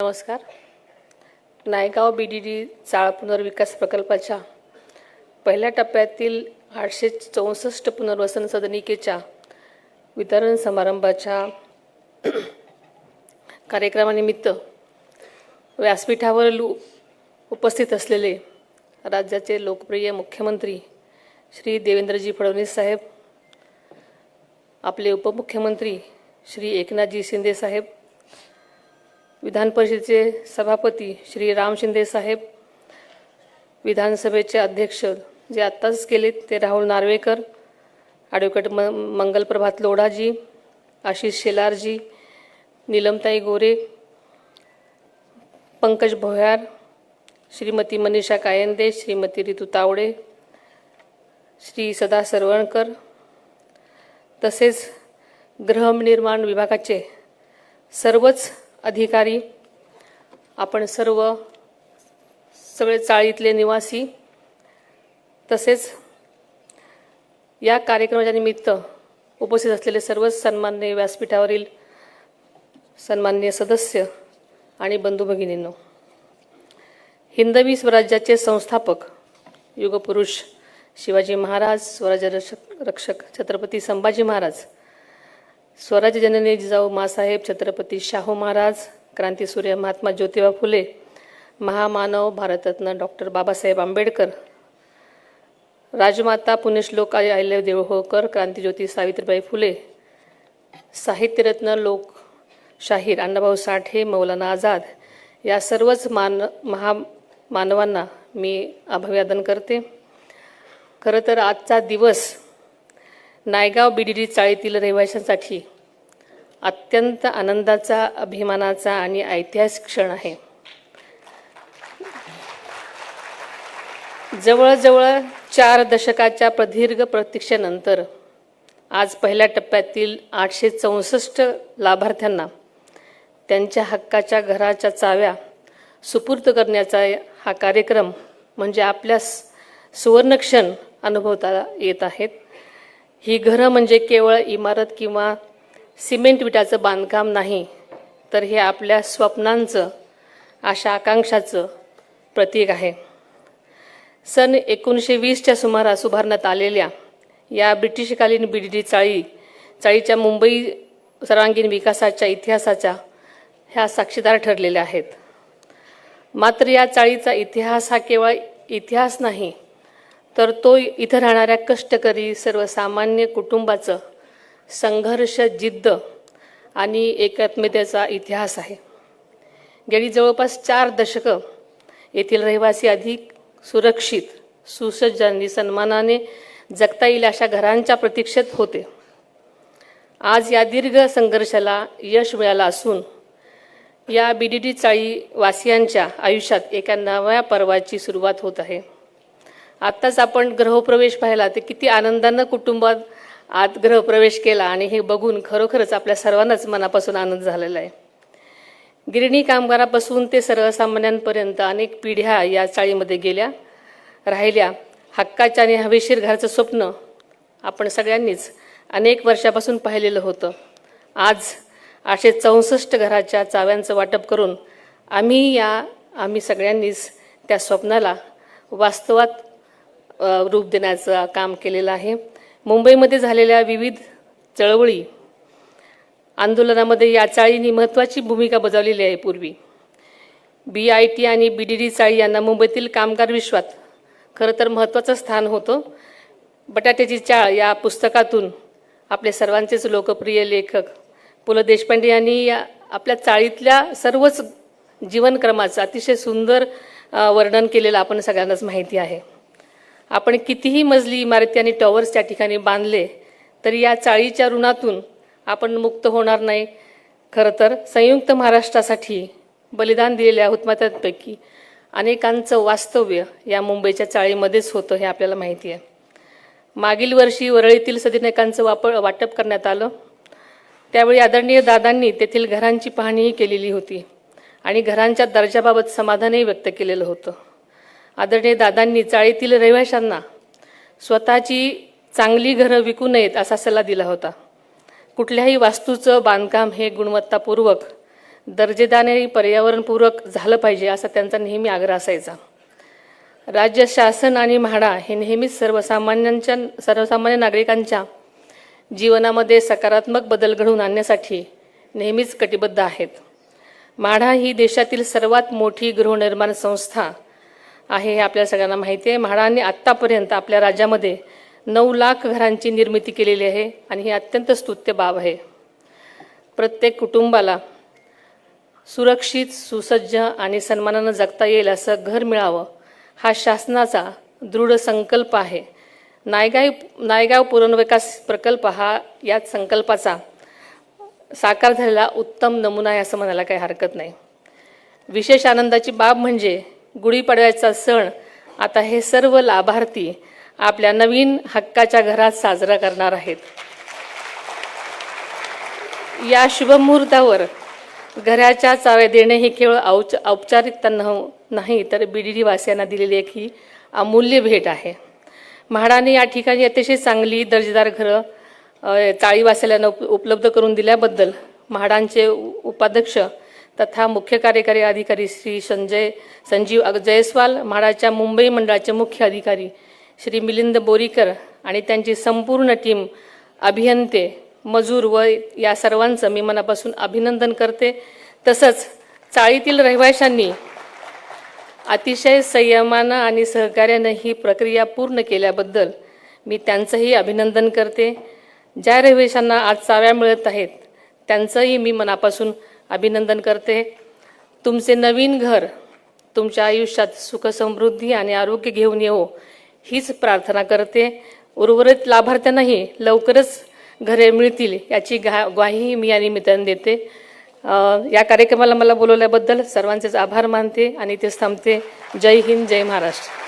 नमस्कार. नायगाव BDD चाळ पुनर्विकास प्रकल्पाच्या पहिल्या टप्प्यातील 864 पुनर्वसन सदनिकेच्या वितरण समारंभाच्या कार्यक्रमानिमित्त व्यासपीठावर उपस्थित असलेले राज्याचे लोकप्रिय मुख्यमंत्री श्री देवेंद्रजी फडणवीस साहेब, आपले उपमुख्यमंत्री श्री एकनाथजी शिंदे साहेब, विधान परिषदेचे सभापती श्री राम शिंदे साहेब, विधानसभेचे अध्यक्ष जे आत्ताच केले ते राहुल नार्वेकर, ॲडव्होकेट मंगलप्रभात लोढाजी, आशिष शेलारजी, नीलमताई गोरे, पंकज भोयार, श्रीमती मनीषा कायंदे, श्रीमती रितू तावडे, श्री सदा सरवणकर, तसेच गृहनिर्माण विभागाचे सर्वच अधिकारी, आपण सगळे चाळीतले निवासी, तसेच या कार्यक्रमाच्या निमित्त उपस्थित असलेले सर्वच सन्माननीय व्यासपीठावरील सन्माननीय सदस्य आणि बंधू भगिनींनो, हिंदवी स्वराज्याचे संस्थापक युगपुरुष शिवाजी महाराज, स्वराज्य रक्षक छत्रपती संभाजी महाराज, स्वराज्य जननी जिजाऊ माँसाहेब छत्रपती शाहू महाराज, क्रांतीसूर्य महात्मा ज्योतिबा फुले, महामानव भारतरत्न डॉक्टर बाबासाहेब आंबेडकर, राजमाता पुण्यश्लोक अहिल्यादेवी देवहोळकर, क्रांतिज्योती सावित्रीबाई फुले, साहित्यरत्न लोकशाहीर अण्णाभाऊ साठे, मौलाना आझाद या सर्वच महामानवांना मी अभिवादन करते. खरं तर आजचा दिवस नायगाव BDD चाळीतील रहिवाशांसाठी अत्यंत आनंदाचा, अभिमानाचा आणि ऐतिहासिक क्षण आहे. जवळजवळ 4 दशकाच्या प्रदीर्घ प्रतीक्षेनंतर आज पहिल्या टप्प्यातील 864 लाभार्थ्यांना त्यांच्या हक्काच्या घराच्या चाव्या सुपूर्द करण्याचा हा कार्यक्रम म्हणजे आपल्या सुवर्णक्षण अनुभवता येत आहेत. ही घरं म्हणजे केवळ इमारत किंवा सिमेंट विटाचं बांधकाम नाही, तर हे आपल्या स्वप्नांचं, आशा आकांक्षाचं प्रतीक आहे. सन 1920च्या सुमारास उभारण्यात आलेल्या या ब्रिटिशकालीन BDD चाळीच्या मुंबई सर्वांगीण विकासाच्या इतिहासाच्या ह्या साक्षीदार ठरलेल्या आहेत. मात्र या चाळीचा इतिहास हा केवळ इतिहास नाही, तर तो इथं राहणाऱ्या कष्टकरी सर्वसामान्य कुटुंबाचं संघर्ष, जिद्द आणि एकात्मतेचा इतिहास आहे. गेली जवळपास 4 दशकं येथील रहिवासी अधिक सुरक्षित, सुसज्ज आणि सन्मानाने जगता येईल अशा घरांच्या प्रतीक्षेत होते. आज या दीर्घ संघर्षाला यश मिळालं असून या BDD चाळी वासियांच्या आयुष्यात एका नव्या पर्वाची सुरुवात होत आहे. आत्ताच आपण गृहप्रवेश पाहिला, ते किती आनंदानं कुटुंबात आत गृहप्रवेश केला आणि हे बघून खरोखरच आपल्या सर्वांनाच मनापासून आनंद झालेला आहे. गिरणी कामगारापासून ते सर्वसामान्यांपर्यंत अनेक पिढ्या या चाळीमध्ये गेल्या, राहिल्या. हक्काच्या आणि हवेशीर घराचं स्वप्न आपण सगळ्यांनीच अनेक वर्षापासून पाहिलेलं होतं. आज 864 घराच्या चाव्यांचं वाटप करून आम्ही सगळ्यांनीच त्या स्वप्नाला वास्तवात रूप देण्याचं काम केलेलं आहे. मुंबईमध्ये झालेल्या विविध चळवळी, आंदोलनामध्ये या चाळींनी महत्त्वाची भूमिका बजावलेली आहे. पूर्वी BIT आणि BDD चाळी यांना मुंबईतील कामगार विश्वात खरं तर महत्त्वाचं स्थान होतं. बटाट्याची चाळ या पुस्तकातून आपले सर्वांचेच लोकप्रिय लेखक पु. ल. देशपांडे यांनी आपल्या चाळीतल्या सर्वच जीवनक्रमाचं अतिशय सुंदर वर्णन केलेलं आपण सगळ्यांनाच माहिती आहे. आपण कितीही मजली इमारती आणि टॉवर्स त्या ठिकाणी बांधले तरी या चाळीच्या ऋणातून आपण मुक्त होणार नाही. खरं तर संयुक्त महाराष्ट्रासाठी बलिदान दिलेल्या हुतात्म्यांपैकी अनेकांचं वास्तव्य या मुंबईच्या चाळीमध्येच होतं हे आपल्याला माहिती आहे. मागील वर्षी वरळीतील सदनिकांचं वाटप करण्यात आलं. त्यावेळी आदरणीय दादांनी तेथील घरांची पाहणीही केलेली होती आणि घरांच्या दर्जाबाबत समाधानही व्यक्त केलेलं होतं. आदरणीय दादांनी चाळीतील रहिवाशांना स्वतःची चांगली घरं विकू नयेत असा सल्ला दिला होता. कुठल्याही वास्तूचं बांधकाम हे गुणवत्तापूर्वक दर्जेदार आणि पर्यावरणपूरक झालं पाहिजे असा त्यांचा नेहमी आग्रह असायचा. राज्य शासन आणि म्हाडा हे नेहमीच सर्वसामान्य नागरिकांच्या जीवनामध्ये सकारात्मक बदल घडवून आणण्यासाठी नेहमीच कटिबद्ध आहेत. म्हाडा ही देशातील सर्वात मोठी गृहनिर्माण संस्था आहे हे आपल्या सगळ्यांना माहिती आहे. म्हाडाने आत्तापर्यंत आपल्या राज्यामध्ये 9 लाख घरांची निर्मिती केलेली आहे आणि ही अत्यंत स्तुत्य बाब आहे. प्रत्येक कुटुंबाला सुरक्षित, सुसज्ज आणि सन्मानानं जगता येईल असं घर मिळावं हा शासनाचा दृढ संकल्प आहे. नायगाव पुनर्विकास प्रकल्प हा या संकल्पाचा साकार झालेला उत्तम नमुना आहे असं म्हणायला काही हरकत नाही. विशेष आनंदाची बाब म्हणजे गुढीपाडव्याचा सण आता हे सर्व लाभार्थी आपल्या नवीन हक्काच्या घरात साजरा करणार आहेत. या शुभमुहूर्तावर घराच्या चाव्या देणे ही केवळ औपचारिकता नाही तर BDD वासियांना दिलेली एक ही अमूल्य भेट आहे. म्हाडाने या ठिकाणी अतिशय चांगली दर्जेदार घरं चाळीवासियांना उपलब्ध करून दिल्याबद्दल म्हाडांचे उपाध्यक्ष तथा मुख्य कार्यकारी अधिकारी श्री संजीव जयस्वाल, म्हाडाच्या मुंबई मंडळाचे मुख्य अधिकारी श्री मिलिंद बोरीकर आणि त्यांची संपूर्ण टीम, अभियंते, मजूर व या सर्वांचं मी मनापासून अभिनंदन करते. तसंच चाळीतील रहिवाशांनी अतिशय संयमानं आणि सहकार्यानं ही प्रक्रिया पूर्ण केल्याबद्दल मी त्यांचंही अभिनंदन करते. ज्या रहिवाशांना आज चाव्या मिळत आहेत त्यांचंही मी मनापासून अभिनंदन करते. तुमचे नवीन घर तुमच्या आयुष्यात सुख, समृद्धी आणि आरोग्य घेऊन येवो हीच प्रार्थना करते. उर्वरित लाभार्थ्यांनाही लवकरच घरे मिळतील याची ग्वाही मी या निमित्ताने देते. या कार्यक्रमाला मला बोलवल्याबद्दल सर्वांचेच आभार मानते आणि इथेच थांबते. जय हिंद, जय महाराष्ट्र.